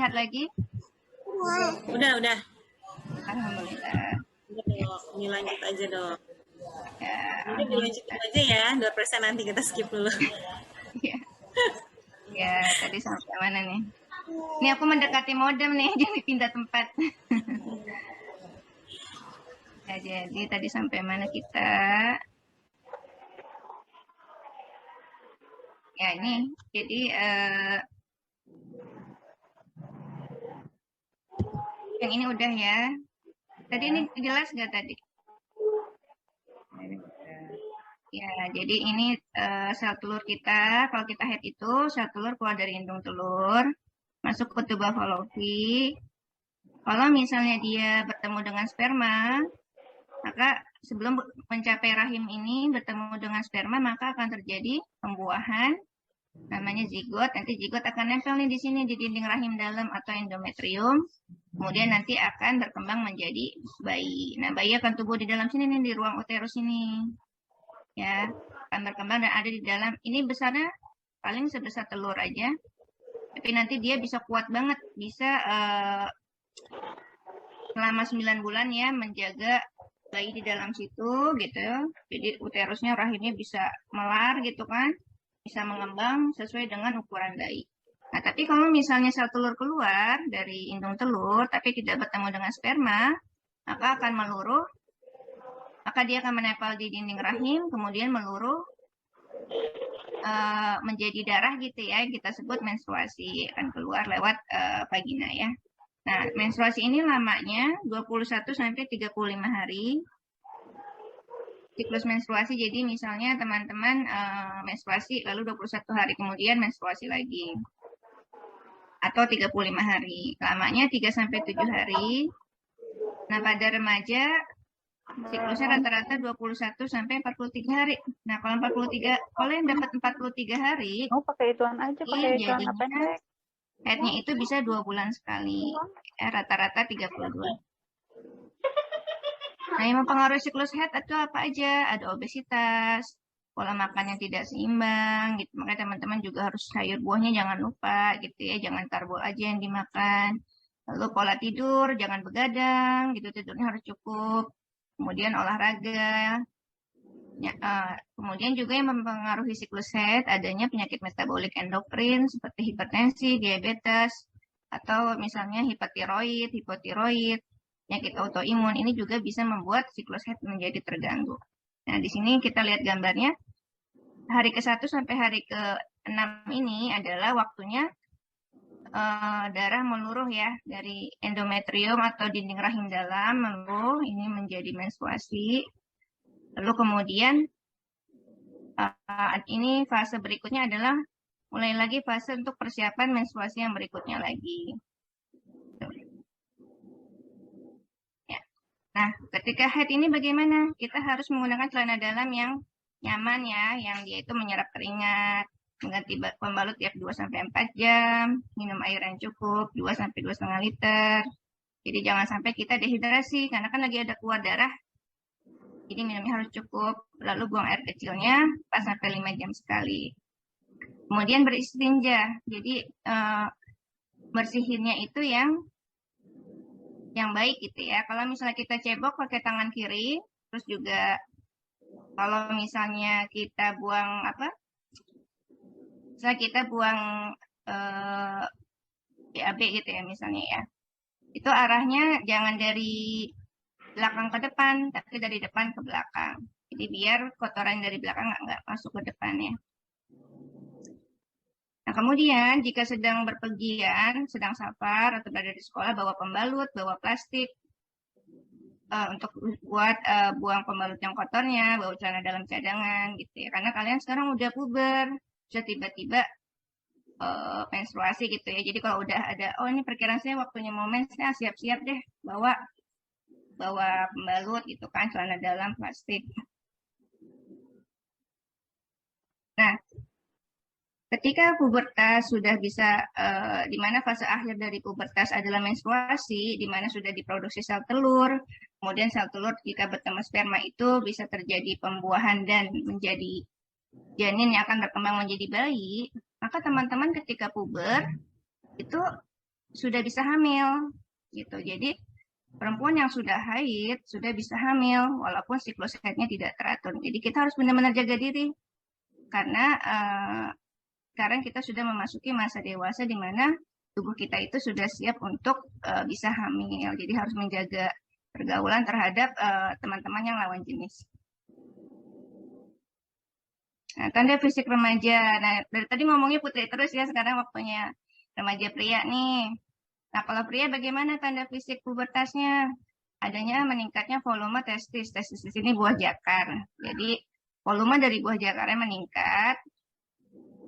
sehat lagi? Udah. Alhamdulillah. Udah dok, dilanjut aja dok. Ya, Mungkin dilanjutin aja ya, 2% nanti kita skip dulu. ya, ya, tadi sampai mana nih? Ini aku mendekati modem nih, jadi pindah tempat. Ya, jadi tadi sampai mana kita? Ya, ini. Jadi, yang ini udah ya. Tadi ini jelas nggak tadi? Ya, jadi ini sel telur kita. Kalau kita head itu, sel telur keluar dari indung telur, masuk ke tuba Fallopi. Kalau misalnya dia bertemu dengan sperma, maka sebelum mencapai rahim ini bertemu dengan sperma, maka akan terjadi pembuahan, namanya zigot. Nanti zigot akan nempel nih di sini di dinding rahim dalam atau endometrium. Kemudian nanti akan berkembang menjadi bayi. Nah, bayi akan tumbuh di dalam sini nih, di ruang uterus ini. Ya, akan berkembang dan ada di dalam. Ini besarnya paling sebesar telur aja. Tapi nanti dia bisa kuat banget, bisa selama 9 bulan ya menjaga bayi di dalam situ gitu. Jadi uterusnya, rahimnya bisa melar gitu kan. Bisa mengembang sesuai dengan ukuran bayi. Nah, tapi kalau misalnya sel telur keluar dari indung telur tapi tidak bertemu dengan sperma, maka akan meluruh. Maka dia akan menempel di dinding rahim, kemudian meluruh menjadi darah gitu ya, kita sebut menstruasi, akan keluar lewat vagina ya. Nah, menstruasi ini lamanya 21 sampai 35 hari. Siklus menstruasi, jadi misalnya teman-teman menstruasi lalu 21 hari kemudian menstruasi lagi. Atau 35 hari. Lamanya 3 sampai 7 hari. Nah, pada remaja siklusnya rata-rata 21 sampai 43 hari. Nah, kalau 43, kalau yang dapat 43 hari, pakai ituan aja, pakai ituan jadinya pendek. headnya itu bisa 2 bulan sekali. Rata-rata 32. Nah, yang mempengaruhi siklus head itu apa aja? Ada obesitas, pola makan yang tidak seimbang, gitu. Makanya teman-teman juga harus sayur buahnya jangan lupa, gitu ya. Jangan karbo aja yang dimakan. Lalu pola tidur, jangan begadang, gitu. Tidurnya harus cukup. Kemudian olahraga. Ya, kemudian juga yang mempengaruhi siklus head adanya penyakit metabolik endokrin seperti hipertensi, diabetes, atau misalnya hipertiroid, hipotiroid, penyakit autoimun. Ini juga bisa membuat siklus head menjadi terganggu. Nah, di sini kita lihat gambarnya. Hari ke-1 sampai hari ke-6 ini adalah waktunya darah meluruh ya dari endometrium atau dinding rahim dalam meluruh, ini menjadi menstruasi. Lalu kemudian ini fase berikutnya adalah mulai lagi fase untuk persiapan menstruasi yang berikutnya lagi. Ya. Nah, ketika head ini bagaimana? Kita harus menggunakan celana dalam yang nyaman ya, yang dia itu menyerap keringat, mengganti pembalut tiap 2-4 jam, minum air yang cukup 2-2,5 liter. Jadi jangan sampai kita dehidrasi karena kan lagi ada keluar darah. Jadi minumnya harus cukup, lalu buang air kecilnya 4-5 jam sekali. Kemudian beristinja, jadi bersihinnya itu yang baik gitu ya. Kalau misalnya kita cebok pakai tangan kiri, terus juga kalau misalnya kita buang misalnya kita buang BAB gitu ya misalnya ya, itu arahnya jangan dari belakang ke depan, tapi dari depan ke belakang. Jadi biar kotoran dari belakang nggak masuk ke depannya. Nah, kemudian jika sedang berpergian, sedang safar atau berada di sekolah, bawa pembalut, bawa plastik untuk buat buang pembalut yang kotornya, bawa celana dalam cadangan gitu ya. Karena kalian sekarang udah puber, sudah tiba-tiba menstruasi gitu ya. Jadi kalau udah ada, oh ini perkiraan saya waktunya mau mens, saya siap-siap deh bawa pembalut gitu kan, celana dalam, plastik. Nah, ketika pubertas sudah bisa, di mana fase akhir dari pubertas adalah menstruasi, di mana sudah diproduksi sel telur, kemudian sel telur jika bertemu sperma itu bisa terjadi pembuahan dan menjadi janin yang akan berkembang menjadi bayi, maka teman-teman ketika puber itu sudah bisa hamil gitu. Jadi perempuan yang sudah haid sudah bisa hamil walaupun siklus haidnya tidak teratur. Jadi kita harus benar-benar jaga diri karena sekarang kita sudah memasuki masa dewasa di mana tubuh kita itu sudah siap untuk bisa hamil. Jadi harus menjaga pergaulan terhadap teman-teman yang lawan jenis. Nah, tanda fisik remaja. Nah, dari tadi ngomongnya putri terus ya, sekarang waktunya remaja pria nih. Nah, kalau pria bagaimana tanda fisik pubertasnya? Adanya meningkatnya volume testis. Testis di sini buah jakar. Jadi, volume dari buah jakarnya meningkat.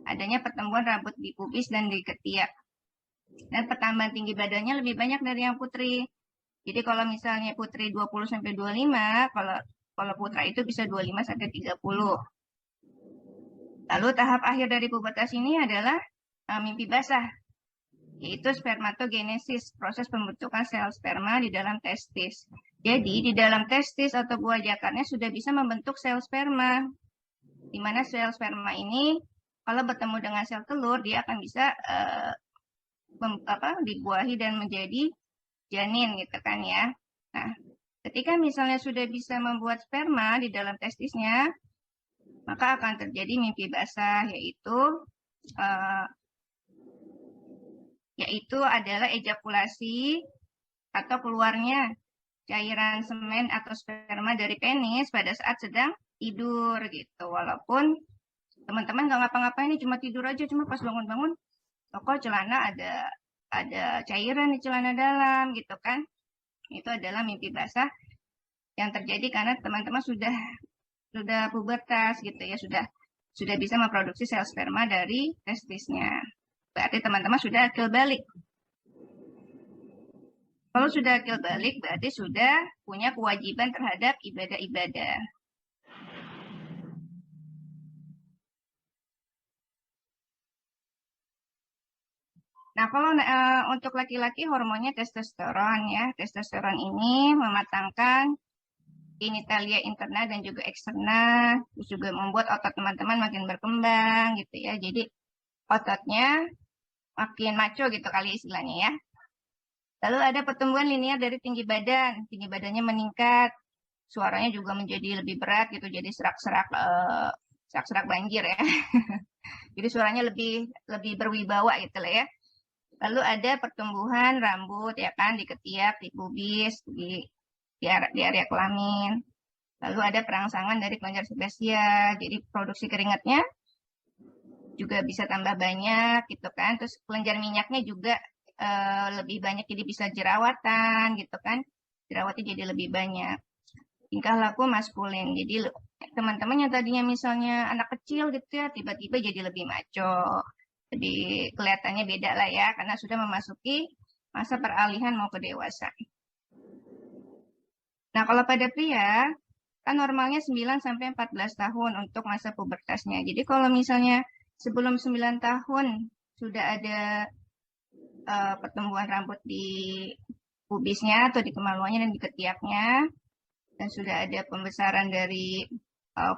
Adanya pertumbuhan rambut di pubis dan di ketiak. Dan pertambahan tinggi badannya lebih banyak dari yang putri. Jadi kalau misalnya putri 20-25, kalau putra itu bisa 25-30. Lalu tahap akhir dari pubertas ini adalah mimpi basah, yaitu spermatogenesis, proses pembentukan sel sperma di dalam testis. Jadi di dalam testis atau buah jakarnya sudah bisa membentuk sel sperma, di mana sel sperma ini kalau bertemu dengan sel telur dia akan bisa dibuahi dan menjadi janin gitu kan ya. Nah, ketika misalnya sudah bisa membuat sperma di dalam testisnya, maka akan terjadi mimpi basah, yaitu adalah ejakulasi atau keluarnya cairan semen atau sperma dari penis pada saat sedang tidur gitu. Walaupun teman-teman nggak ngapa-ngapain, cuma tidur aja, cuma pas bangun-bangun, kok celana ada cairan di celana dalam gitu kan. Itu adalah mimpi basah yang terjadi karena teman-teman sudah pubertas gitu ya, sudah bisa memproduksi sel sperma dari testisnya. Berarti teman-teman sudah akil balik. Kalau sudah akil balik berarti sudah punya kewajiban terhadap ibadah-ibadah. Nah, kalau untuk laki-laki hormonnya testosteron ya. Testosteron ini mematangkan genitalia interna dan juga eksterna, terus juga membuat otot teman-teman makin berkembang gitu ya. Jadi ototnya makin maco gitu kali istilahnya ya. Lalu ada pertumbuhan linear dari tinggi badannya meningkat, suaranya juga menjadi lebih berat gitu, jadi serak-serak banjir ya. Jadi suaranya lebih berwibawa gitu lah ya. Lalu ada pertumbuhan rambut ya kan di ketiak, di pubis, di area kelamin. Lalu ada perangsangan dari kelenjar sebasial, jadi produksi keringatnya juga bisa tambah banyak gitu kan. Terus kelenjar minyaknya juga lebih banyak, jadi bisa jerawatan gitu kan. Jerawatnya jadi lebih banyak. Tingkah laku maskulin. Jadi teman-teman yang tadinya misalnya anak kecil gitu ya, tiba-tiba jadi lebih maco. Lebih kelihatannya beda lah ya, karena sudah memasuki masa peralihan mau ke dewasa. Nah, kalau pada pria, kan normalnya 9-14 tahun untuk masa pubertasnya. Jadi kalau misalnya sebelum 9 tahun sudah ada pertumbuhan rambut di pubisnya atau di kemaluannya dan di ketiaknya, dan sudah ada pembesaran dari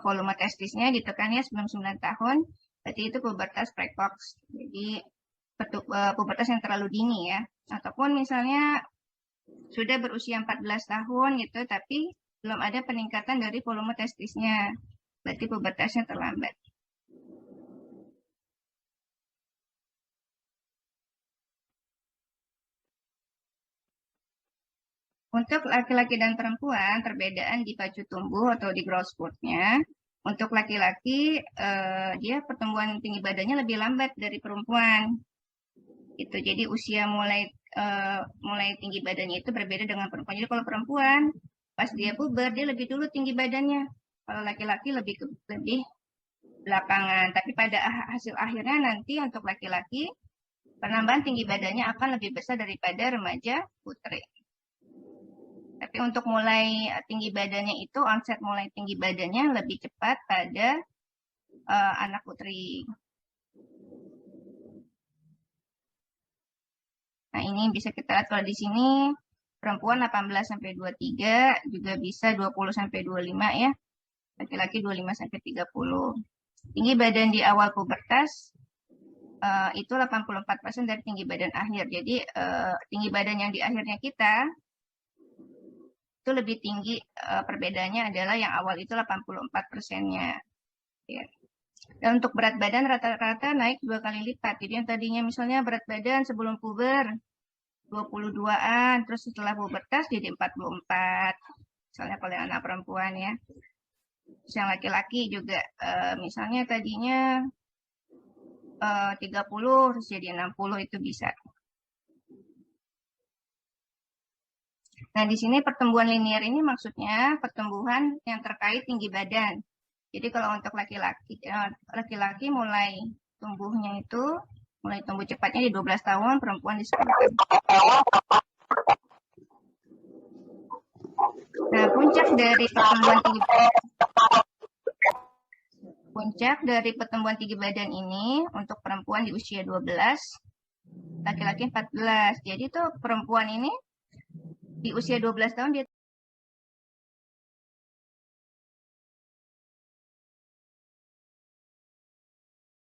volume testisnya gitu kan ya sebelum 9 tahun, berarti itu pubertas precox. Jadi pubertas yang terlalu dini ya. Ataupun misalnya sudah berusia 14 tahun gitu, tapi belum ada peningkatan dari volume testisnya, berarti pubertasnya terlambat. Untuk laki-laki dan perempuan, perbedaan di pacu tumbuh atau di growth spurt-nya. Untuk laki-laki, dia pertumbuhan tinggi badannya lebih lambat dari perempuan. Gitu. Jadi usia mulai tinggi badannya itu berbeda dengan perempuan. Jadi kalau perempuan, pas dia puber, dia lebih dulu tinggi badannya. Kalau laki-laki lebih belakangan. Tapi pada hasil akhirnya nanti untuk laki-laki, penambahan tinggi badannya akan lebih besar daripada remaja putri. Tapi untuk mulai tinggi badannya itu, onset mulai tinggi badannya lebih cepat pada anak putri. Nah, ini bisa kita lihat kalau di sini perempuan 18-23, juga bisa 20-25 ya. Laki-laki 25-30. Tinggi badan di awal pubertas itu 84% dari tinggi badan akhir. Jadi tinggi badan yang di akhirnya kita itu lebih tinggi, perbedaannya adalah yang awal itu 84%-nya. Ya. Dan untuk berat badan rata-rata naik 2 kali lipat. Jadi yang tadinya misalnya berat badan sebelum puber 22-an, terus setelah pubertas jadi 44. Misalnya kalau yang anak perempuan ya. Terus yang laki-laki juga misalnya tadinya 30 terus jadi 60 itu bisa. Nah, di sini pertumbuhan linear ini maksudnya pertumbuhan yang terkait tinggi badan. Jadi kalau untuk laki-laki mulai tumbuhnya itu mulai tumbuh cepatnya di 12 tahun, perempuan di 10 tahun. Nah, puncak dari pertumbuhan tinggi badan ini untuk perempuan di usia 12, laki-laki 14. Jadi tuh perempuan ini di usia 12 tahun dia